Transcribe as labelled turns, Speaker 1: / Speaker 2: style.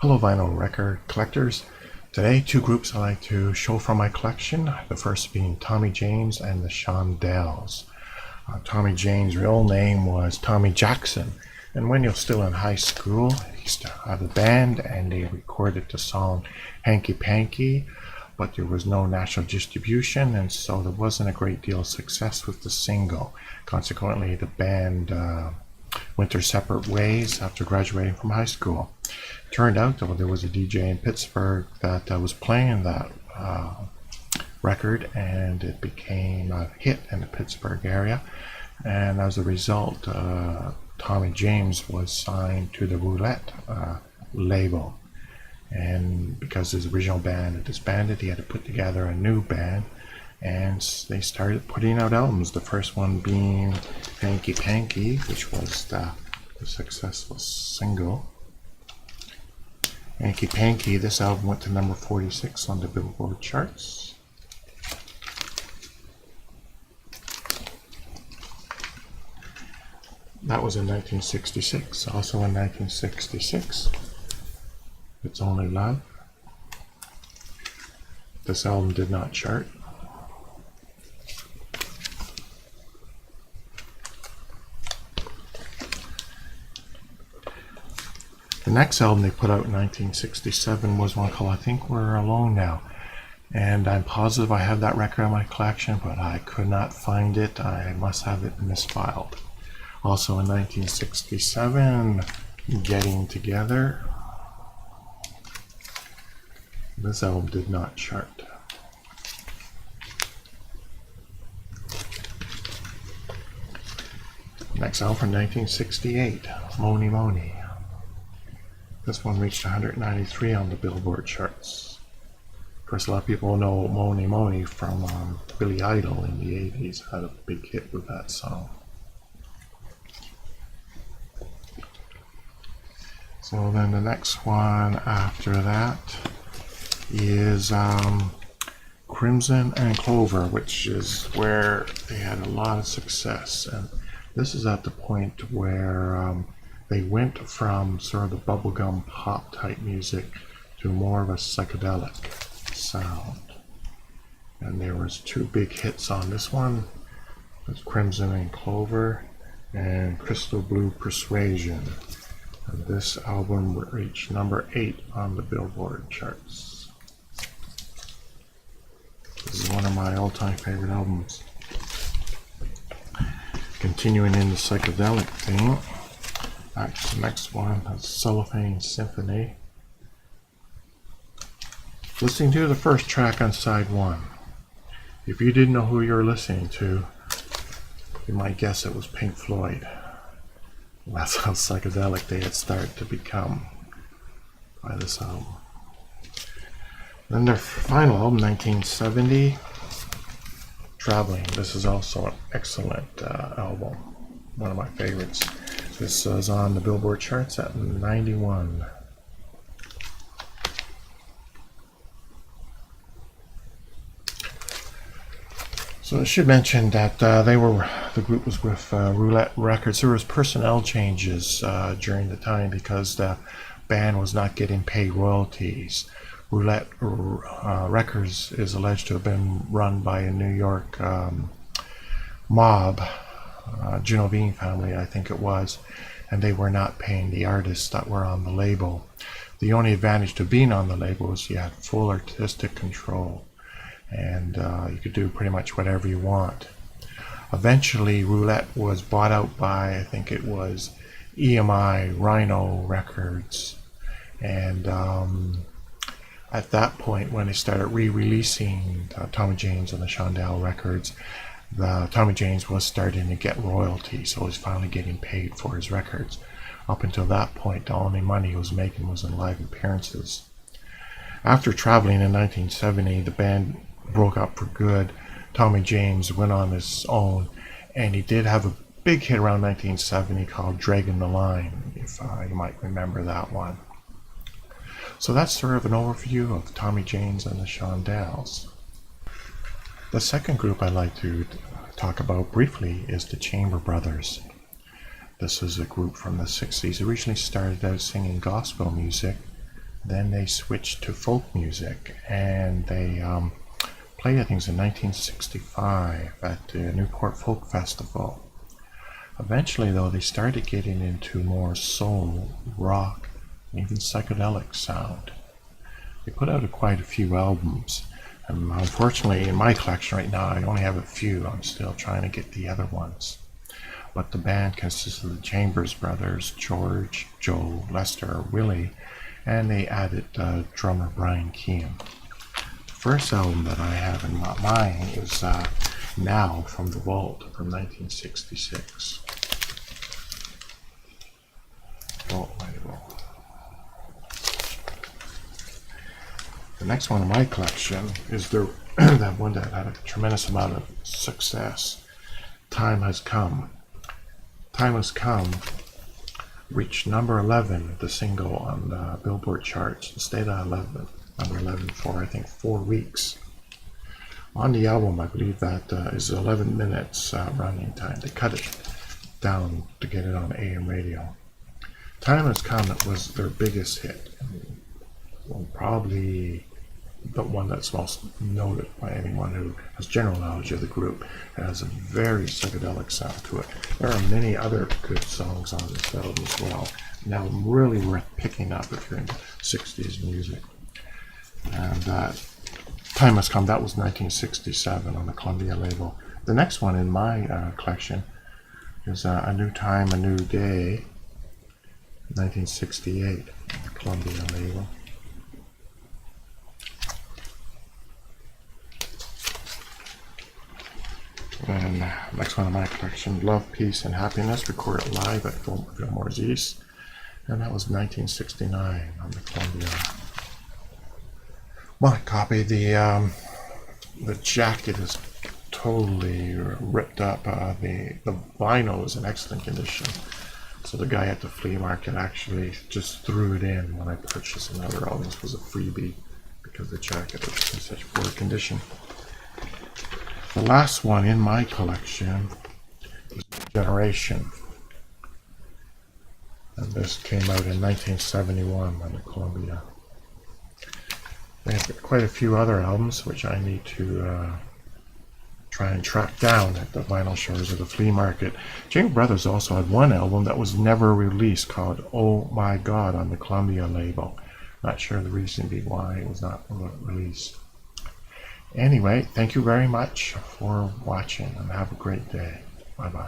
Speaker 1: Hello vinyl record collectors. Today two groups I like to show from my collection. The first being Tommy James and the Shondells. Tommy James' real name was Tommy Jackson, and when he was still in high school he used to have a band and they recorded the song Hanky Panky, but there was no national distribution and so there wasn't a great deal of success with the single. Consequently the band went their separate ways after graduating from high school. Turned out though there was a DJ in Pittsburgh that was playing that record and it became a hit in the Pittsburgh area, and as a result Tommy James was signed to the Roulette label, and because his original band had disbanded he had to put together a new band and they started putting out albums, the first one being Hanky Panky, which was the successful single. Hanky Panky, this album went to number 46 on the Billboard charts. That was in 1966. Also in 1966, It's Only Love. This album did not chart. The next album they put out in 1967 was one called I Think We're Alone Now, and I'm positive I have that record in my collection, but I could not find it. I must have it misfiled. Also in 1967, Getting Together. This album did not chart. Next album from 1968, Mony Mony. This one reached 193 on the Billboard charts. Of course, a lot of people know Mony Mony from Billy Idol in the 80s. Had a big hit with that song. So then the next one after that is Crimson and Clover, which is where they had a lot of success. And this is at the point where they went from sort of the bubblegum pop type music to more of a psychedelic sound. And there was two big hits on this one. It was Crimson and Clover and Crystal Blue Persuasion. And this album reached number 8 on the Billboard charts. This is one of my all-time favorite albums. Continuing in the psychedelic theme, back to the next one, that's Cellophane Symphony. Listening to the first track on side 1. If you didn't know who you were listening to, you might guess it was Pink Floyd. That's how psychedelic they had started to become by this album. Then their final album, 1970, Traveling. This is also an excellent album, one of my favorites. This is on the Billboard charts at 91. So I should mention that the group was with Roulette Records. There was personnel changes during the time because the band was not getting paid royalties. Roulette Records is alleged to have been run by a New York mob, Genovese family I think it was, and they were not paying the artists that were on the label. The only advantage to being on the label was you had full artistic control, and you could do pretty much whatever you want. Eventually Roulette was bought out by, I think it was EMI Rhino Records, and at that point when they started re-releasing Tommy James and the Shondells records, Tommy James was starting to get royalties, so he was finally getting paid for his records. Up until that point the only money he was making was in live appearances. After Traveling in 1970, the band broke up for good. Tommy James went on his own, and he did have a big hit around 1970 called Dragging the Line, if you might remember that one. So that's sort of an overview of Tommy James and the Shondells. The second group I'd like to talk about briefly is the Chamber Brothers. This is a group from the 60s. Originally started out singing gospel music, Then they switched to folk music, and they played, I think it was in 1965 at the Newport Folk Festival. Eventually, though, they started getting into more soul, rock, and even psychedelic sound. They put out quite a few albums. And unfortunately, in my collection right now, I only have a few. I'm still trying to get the other ones. But the band consists of the Chambers brothers, George, Joe, Lester, Willie, and they added drummer Brian Keane. The first album that I have in my mind is Now from the Vault from 1966. Vault by the Vault. The next one in my collection is that one that had a tremendous amount of success. Time Has Come. Time Has Come reached number 11, the single on the Billboard charts. It stayed at number 11 for I think 4 weeks. On the album, I believe that is 11 minutes running time. They cut it down to get it on AM radio. Time Has Come was their biggest hit. Well, probably the one that's most noted by anyone who has general knowledge of the group. It has a very psychedelic sound to it. There are many other good songs on this album as well. Now, really worth picking up if you're into 60s music. And Time Has Come, that was 1967 on the Columbia label. The next one in my collection is A New Time, A New Day, 1968, on the Columbia label. And next one in my collection, Love, Peace, and Happiness, recorded live at Fillmore's East, and that was 1969 on the Columbia. My copy, the jacket is totally ripped up. The vinyl is in excellent condition, so the guy at the flea market actually just threw it in when I purchased another album. This was a freebie because the jacket was in such poor condition. The last one in my collection is Generation, and this came out in 1971 on the Columbia. They have quite a few other albums which I need to try and track down at the vinyl stores or the flea market. James Brothers also had one album that was never released called Oh My God on the Columbia label. Not sure the reason why it was not released. Anyway, thank you very much for watching and have a great day. Bye-bye.